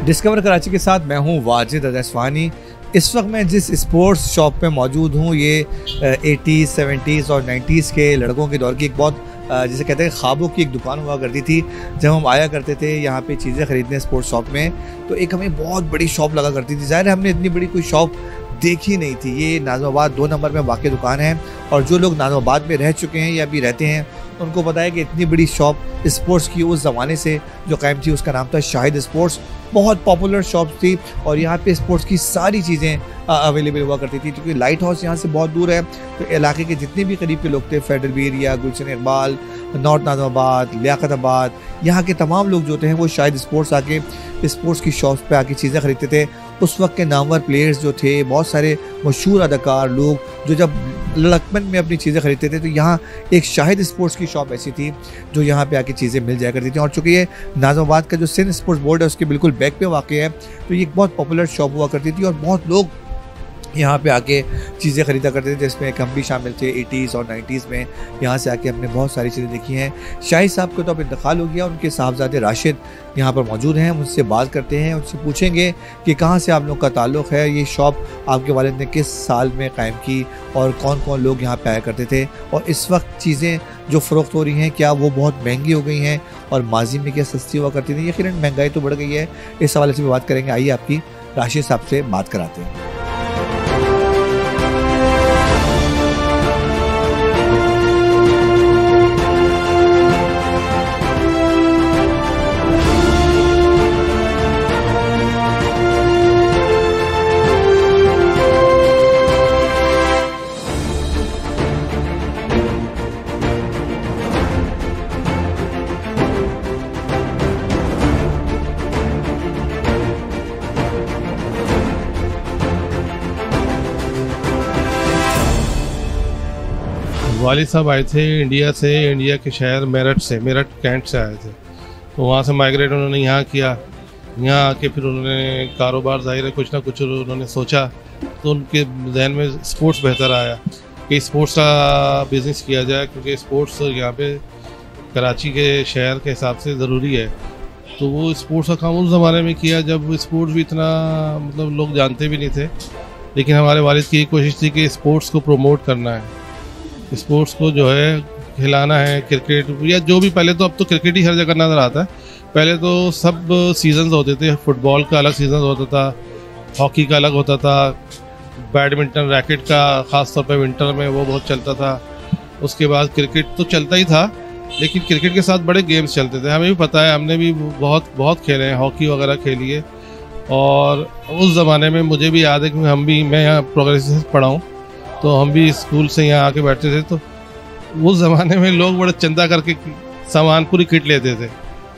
Discover Karachi के साथ मैं हूं वाजिद अदसवानी। इस वक्त मैं जिस स्पोर्ट्स शॉप पे मौजूद हूं ये 80s, 70s और 90s के लड़कों के दौर की एक बहुत जिसे कहते हैं ख्वाबों की एक दुकान हुआ करती थी। जब हम आया करते थे यहाँ पे चीज़ें ख़रीदने स्पोर्ट्स शॉप में, तो एक हमें बहुत बड़ी शॉप लगा करती थी। ज़ाहिर है हमने इतनी बड़ी कोई शॉप देखी नहीं थी। ये नाज़िमाबाद 2 नंबर में वाक़ई दुकान है और जो लोग नाज़िमाबाद में रह चुके हैं या अभी रहते हैं उनको पता है कि इतनी बड़ी शॉप स्पोर्ट्स की उस ज़माने से जो कायम थी उसका नाम था शाहिद स्पोर्ट्स। बहुत पॉपुलर शॉप थी और यहाँ पे स्पोर्ट्स की सारी चीज़ें अवेलेबल हुआ करती थी। क्योंकि लाइट हाउस यहाँ से बहुत दूर है, तो इलाके के जितने भी करीब के लोग थे, फेडरल एरिया, गुलशन इकबाल, नॉर्थ नाज़िमाबाद, लियाकताबाद, यहाँ के तमाम लोग जो थे वो शायद स्पोर्ट्स आके स्पोर्ट्स की शॉप्स पे आके चीज़ें ख़रीदते थे। उस वक्त के नामवर प्लेयर्स जो थे, बहुत सारे मशहूर अदाकार लोग जो जब लड़कपन में अपनी चीज़ें ख़रीदते थे, तो यहाँ एक शाहिद स्पोर्ट्स की शॉप ऐसी थी जो यहाँ पे आके चीज़ें मिल जाया करती थी। और चूँकि ये नाज़िमाबाद का जो सिंध स्पोर्ट्स बोर्ड है उसके बिल्कुल बैक पे वाक़ है, तो ये एक बहुत पॉपुलर शॉप हुआ करती थी और बहुत लोग यहाँ पे आके चीज़ें ख़रीदा करते थे, जिसमें हम भी शामिल थे। 80s और 90s में यहाँ से आके हमने बहुत सारी चीज़ें देखी हैं। शाहिद साहब का तो अब इंतकाल हो गया, उनके साहबजादे राशिद यहाँ पर मौजूद हैं। उनसे बात करते हैं, उनसे पूछेंगे कि कहाँ से आप लोग का ताल्लुक़ है, ये शॉप आपके वालिद ने किस साल में कायम की और कौन कौन लोग यहाँ पे आया करते थे, और इस वक्त चीज़ें जो फ़रोख्त हो रही हैं क्या वो बहुत महंगी हो गई हैं और माजी में क्या सस्ती हुआ करती थी। यकीनन महंगाई तो बढ़ गई है, इस हवाले से भी बात करेंगे। आइए आपकी राशिद साहब से बात कराते हैं। वालिद साहब आए थे इंडिया से, इंडिया के शहर मेरठ कैंट से आए थे। तो वहाँ से माइग्रेट उन्होंने यहाँ किया। यहाँ आके फिर उन्होंने कारोबार, जाहिर है कुछ ना कुछ उन्होंने सोचा, तो उनके जहन में स्पोर्ट्स बेहतर आया कि स्पोर्ट्स का बिज़नेस किया जाए, क्योंकि स्पोर्ट्स यहाँ पे कराची के शहर के हिसाब से ज़रूरी है। तो वो स्पोर्ट्स का काम उस ज़माने में किया जब स्पोर्ट्स भी इतना मतलब लोग जानते भी नहीं थे। लेकिन हमारे वालिद की कोशिश थी कि स्पोर्ट्स को प्रमोट करना है, स्पोर्ट्स को जो है खिलाना है। क्रिकेट या जो भी, पहले तो अब तो क्रिकेट ही हर जगह नज़र आता है। पहले तो सब सीजन्स होते थे, फुटबॉल का अलग सीज़न होता था, हॉकी का अलग होता था, बैडमिंटन रैकेट का ख़ास तौर पे विंटर में वो बहुत चलता था। उसके बाद क्रिकेट तो चलता ही था, लेकिन क्रिकेट के साथ बड़े गेम्स चलते थे। हमें भी पता है, हमने भी बहुत खेले हैं, हॉकी वगैरह खेली है। और उस ज़माने में मुझे भी याद है कि मैं यहाँ प्रोग्रेसिव से पढ़ा हूँ, तो हम भी स्कूल से यहाँ आके बैठते थे। तो उस ज़माने में लोग बड़ा चंदा करके सामान पूरी किट लेते थे,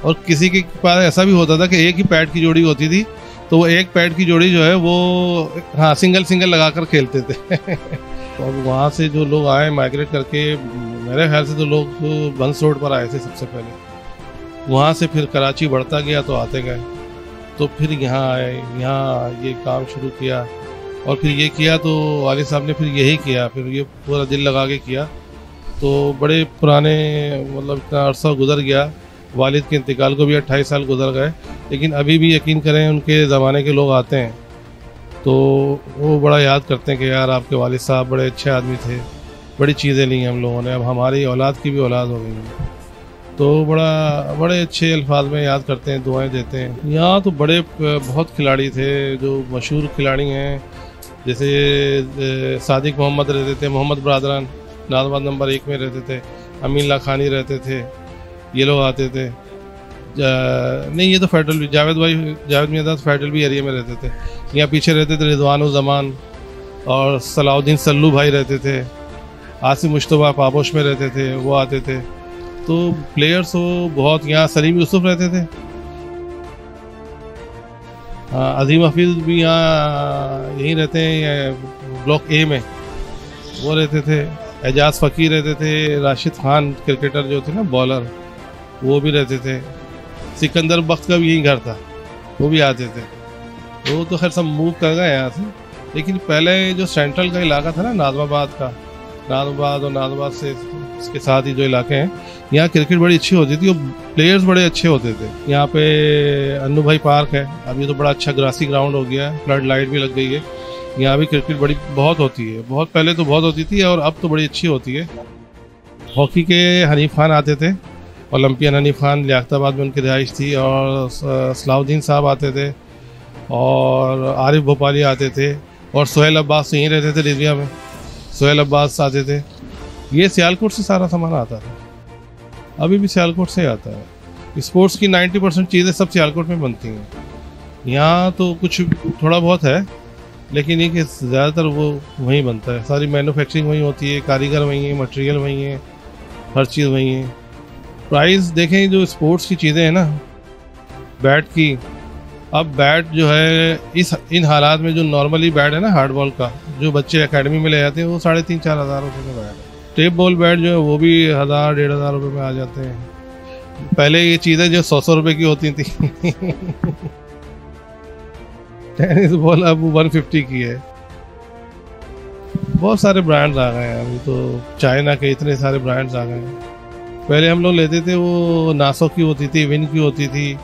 और किसी के पास ऐसा भी होता था कि एक ही पैड की जोड़ी होती थी, तो वो एक पैड की जोड़ी जो है वो सिंगल लगा कर खेलते थे। तो अब वहाँ से जो लोग आए माइग्रेट करके, मेरे ख्याल से तो लोग बंस रोड पर आए थे सबसे पहले। वहाँ से फिर कराची बढ़ता गया तो आते गए, तो फिर यहाँ आए, यहाँ ये काम शुरू किया और फिर ये किया। तो वालिद साहब ने फिर यही किया, फिर ये पूरा दिल लगा के किया। तो बड़े पुराने मतलब इतना अरसा गुजर गया, वालिद के इंतकाल को भी 28 साल गुजर गए, लेकिन अभी भी यकीन करें उनके ज़माने के लोग आते हैं तो वो बड़ा याद करते हैं कि यार आपके वालिद साहब बड़े अच्छे आदमी थे, बड़ी चीज़ें ली हम लोगों ने, अब हमारी औलाद की भी औलाद हो गई है। तो बड़े अच्छे अल्फाज में याद करते हैं, दुआएं देते हैं। यहाँ तो बहुत खिलाड़ी थे जो मशहूर खिलाड़ी हैं, जैसे सादिक मोहम्मद रहते थे, मोहम्मद बरादरान नाज़िमाबाद नंबर 1 में रहते थे, अमीन ला खानी रहते थे, ये लोग आते थे। नहीं, ये तो फेडरल भी, जावेद मियां फेडरल भी एरिया में रहते थे। यहाँ पीछे रहते थे रिजवान और सलाउद्दीन सल्लू भाई रहते थे, आसिम मुश्तबा पापोश में रहते थे, वो आते थे। तो प्लेयर्स हो बहुत, यहाँ सलीम यूसुफ रहते थे, अजीम हफीज़ भी यहाँ यहीं रहते हैं, ब्लॉक ए में वो रहते थे। एजाज फ़कीर रहते थे, राशिद खान क्रिकेटर जो थे ना बॉलर, वो भी रहते थे। सिकंदर बख्त का भी यही घर था, वो भी आते थे। वो तो खैर सब मूव कर गए यहाँ से, लेकिन पहले जो सेंट्रल का इलाका था ना नाज़िमाबाद का, नाज़िमाबाद और नाज़िमाबाद से के साथ ही जो इलाके हैं, यहाँ क्रिकेट बड़ी अच्छी होती थी और प्लेयर्स बड़े अच्छे होते थे। यहाँ पे अन्नू भाई पार्क है, अभी तो बड़ा अच्छा ग्रासी ग्राउंड हो गया है, फ्लड लाइट भी लग गई है। यहाँ भी क्रिकेट बड़ी बहुत होती है, बहुत पहले तो बहुत होती थी और अब तो बड़ी अच्छी होती है। हॉकी के हनीफ खान आते थे, ओलंपियन हनीफ खान, लियाकताबाद में उनकी रिहाइश थी, और सलाउद्दीन साहब आते थे, और आरिफ भोपाली आते थे, और सोहेल अब्बास यहीं रहते थे रिजविया में, सोहेल अब्बास आते थे। ये सियालकोट से सारा सामान आता था, अभी भी सियालकोट से आता है। स्पोर्ट्स की 90% चीज़ें सब सियालकोट में बनती हैं। यहाँ तो कुछ थोड़ा बहुत है, लेकिन ये कि ज़्यादातर वो वहीं बनता है, सारी मैन्युफैक्चरिंग वहीं होती है, कारीगर वहीं है, मटेरियल वहीं है, हर चीज़ वहीं है। प्राइस देखें, जो स्पोर्ट्स की चीज़ें हैं ना, बैट की, अब बैट जो है इन हालात में जो नॉर्मली बैट है ना हार्ड बॉल का, जो बच्चे एकेडमी में ले जाते हैं, वो 3,500-4 हज़ार रुपये का बैट है। टेप बॉल बैट जो है वो भी 1,000-1,500 रुपये में आ जाते हैं। पहले ये चीज़ें जो 100 रुपये की होती थी टेनिस बॉल अब 150 की है। बहुत सारे ब्रांड्स आ गए हैं, अभी तो चाइना के इतने सारे ब्रांड्स आ गए हैं। पहले हम लोग लेते थे वो नासो की होती थी, विन की होती थी,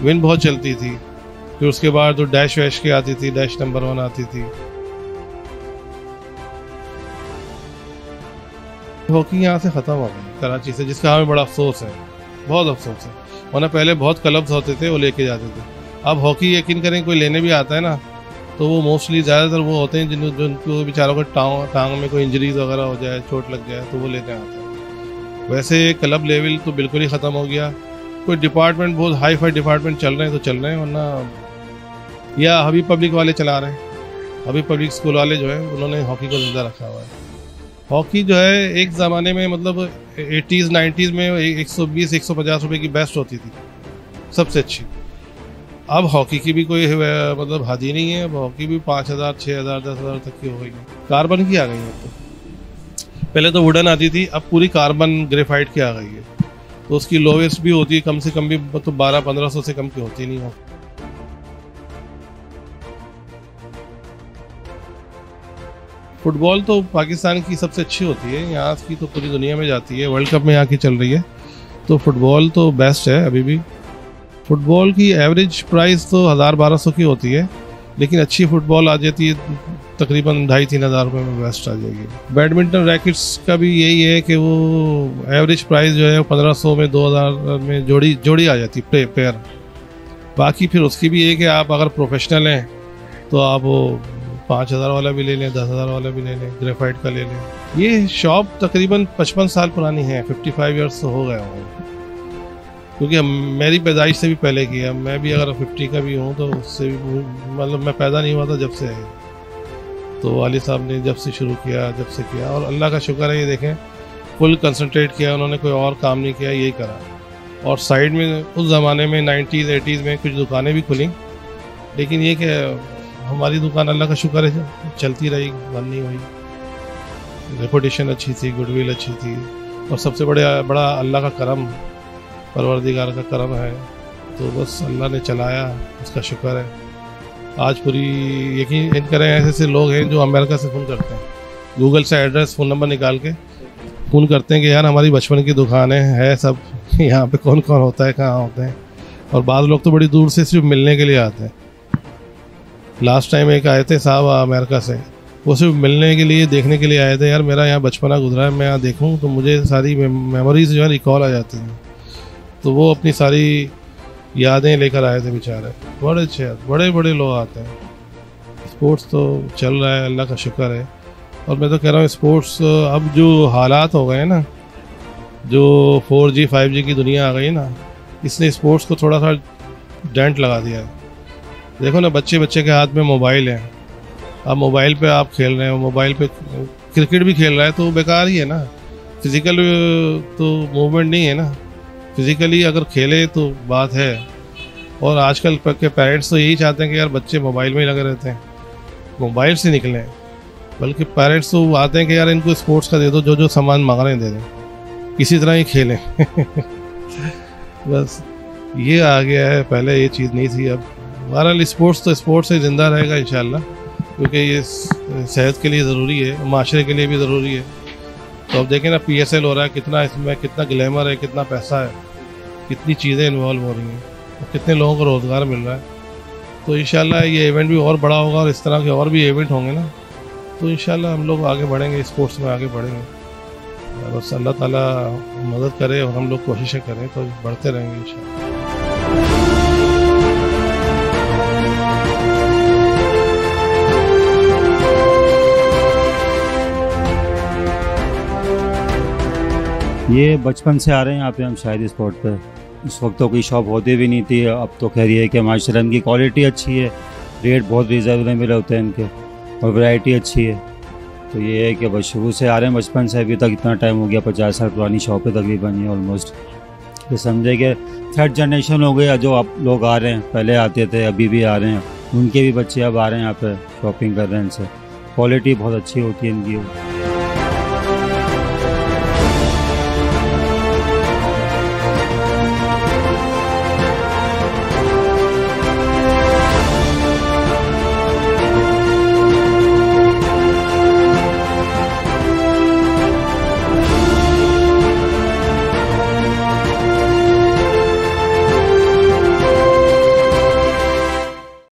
विन बहुत चलती थी। फिर उसके बाद तो डैश वैश की आती थी, डैश नंबर 1 आती थी। हॉकी यहाँ से ख़त्म हो गई कराची से, जिसका हमें बड़ा अफसोस है, बहुत अफसोस है। वरना पहले बहुत क्लब्स होते थे, वो लेके जाते थे। अब हॉकी यकीन करें कोई लेने भी आता है ना, तो वो मोस्टली ज़्यादातर वो होते हैं जिनको बेचारों को टांग में कोई इंजरीज वगैरह हो जाए, चोट लग जाए, तो वो लेने आते हैं। वैसे क्लब लेवल तो बिल्कुल ही ख़त्म हो गया। कोई डिपार्टमेंट, बहुत हाई फाई डिपार्टमेंट चल रहे हैं तो चल रहे हैं, वरना या हबी पब्लिक वाले चला रहे हैं। हबी पब्लिक स्कूल वाले जो है उन्होंने हॉकी को जिंदा रखा हुआ है। हॉकी जो है एक ज़माने में, मतलब 80s 90s में 120-150 रुपये की बेस्ट होती थी, सबसे अच्छी। अब हॉकी की भी कोई मतलब हद ही नहीं है। अब हॉकी भी 5,000, 6,000, 10,000 तक की हो गई है। कार्बन की आ गई है अब तो। पहले तो वुडन आती थी, अब पूरी कार्बन ग्रेफाइट की आ गई है, तो उसकी लोवेस्ट भी होती है कम से कम भी तो 1200-1500 से कम की होती नहीं हो। फुटबॉल तो पाकिस्तान की सबसे अच्छी होती है, यहाँ की तो पूरी दुनिया में जाती है, वर्ल्ड कप में यहाँ की चल रही है, तो फुटबॉल तो बेस्ट है अभी भी। फुटबॉल की एवरेज प्राइस तो 1,000-1,200 की होती है, लेकिन अच्छी फुटबॉल आ जाती है तकरीबन 2,500-3 हज़ार रुपये में बेस्ट आ जाएगी। बैडमिंटन रैकेट्स का भी यही है कि वो एवरेज प्राइस जो है 1,500 में 2,000 में जोड़ी आ जाती है पेयर। बाकी फिर उसकी भी है कि आप अगर प्रोफेशनल हैं तो आप वो 5,000 वाला भी ले लें, 10,000 वाला भी ले लें, ग्रेफाइट का ले लें। ये शॉप तकरीबन 55 साल पुरानी है, 55 ईयर्स हो गया हूँ, क्योंकि मेरी पैदाइश से भी पहले की है। मैं भी अगर 50 का भी हूँ तो उससे भी, मतलब मैं पैदा नहीं हुआ था जब से है, तो वालिद साहब ने जब से शुरू किया, जब से किया, और अल्लाह का शुक्र है, ये देखें फुल कंसंट्रेट किया उन्होंने, कोई और काम नहीं किया, यही करा। और साइड में उस ज़माने में 90s 80s में कुछ दुकानें भी खुली, लेकिन ये कि हमारी दुकान अल्लाह का शुक्र है चलती रही, बंद नहीं हुई। रेपुटेशन अच्छी थी, गुडविल अच्छी थी, और सबसे बड़ा अल्लाह का करम, परवरदिगार का करम है, तो बस अल्लाह ने चलाया, उसका शुक्र है। आज पूरी यकीन करें ऐसे लोग हैं जो अमेरिका से फ़ोन करते हैं, गूगल से एड्रेस फ़ोन नंबर निकाल के फ़ोन करते हैं कि यार हमारी बचपन की दुकान है सब, यहाँ पे कौन कौन होता है, कहाँ होते हैं। और बाद लोग तो बड़ी दूर से सिर्फ मिलने के लिए आते हैं। लास्ट टाइम एक आए थे साहब अमेरिका से, वो सिर्फ मिलने के लिए, देखने के लिए आए थे, यार मेरा यहाँ बचपना गुजरा है, मैं यहाँ देखूँ तो मुझे सारी मेमोरीज जो है रिकॉल आ जाती हैं। तो वो अपनी सारी यादें लेकर आए थे बेचारे, बड़े अच्छे, बड़े बड़े लोग आते हैं। स्पोर्ट्स तो चल रहा है, अल्लाह का शुक्र है। और मैं तो कह रहा हूँ स्पोर्ट्स, अब जो हालात हो गए हैं ना, जो 4G 5G की दुनिया आ गई ना, इसने स्पोर्ट्स को थोड़ा सा डेंट लगा दिया है। देखो ना, बच्चे के हाथ में मोबाइल है, अब मोबाइल पे आप खेल रहे हो, मोबाइल पे क्रिकेट भी खेल रहा है तो बेकार ही है ना, फिज़िकल तो मूवमेंट नहीं है ना। फिज़िकली अगर खेले तो बात है। और आजकल के पेरेंट्स तो यही चाहते हैं कि यार बच्चे मोबाइल में ही लगे रहते हैं, मोबाइल से निकलें, बल्कि पेरेंट्स तो आते हैं कि यार इनको स्पोर्ट्स का दे दो, जो सामान मांग रहे हैं दे दें, किसी तरह ही खेलें बस ये आ गया है, पहले ये चीज़ नहीं थी। अब बहरहाल स्पोर्ट्स तो स्पोर्ट्स से ज़िंदा रहेगा इंशाल्लाह, क्योंकि ये सेहत के लिए ज़रूरी है, माशरे के लिए भी ज़रूरी है। तो अब देखें ना PSL हो रहा है, कितना इसमें कितना ग्लैमर है, कितना पैसा है, कितनी चीज़ें इन्वॉल्व हो रही हैं, तो कितने लोगों को रोज़गार मिल रहा है। तो इंशाल्लाह ये इवेंट भी और बड़ा होगा और इस तरह के और भी इवेंट होंगे ना, तो इंशाल्लाह हम लोग आगे बढ़ेंगे, स्पोर्ट्स में आगे बढ़ेंगे। बस अल्लाह ताला मदद करे और हम लोग कोशिशें करें तो बढ़ते रहेंगे इंशाल्लाह। ये बचपन से आ रहे हैं यहाँ पे हम शायद स्पॉट पे। उस वक्त तो कोई शॉप होती भी नहीं थी, अब तो खैर ये है कि माशाल्लाह इनकी क्वालिटी अच्छी है, रेट बहुत रिजनेबल होते हैं इनके और वैरायटी अच्छी है। तो ये है कि बस शुरू से आ रहे हैं, बचपन से अभी तक इतना टाइम हो गया, 50 साल पुरानी शॉप है तकरीबन ये ऑलमोस्ट। तो समझे कि थर्ड जनरेशन हो गया, जो आप लोग आ रहे हैं, पहले आते थे अभी भी आ रहे हैं, उनके भी बच्चे अब आ रहे हैं यहाँ पे शॉपिंग कर रहे हैं इनसे। क्वालिटी बहुत अच्छी होती है इनकी।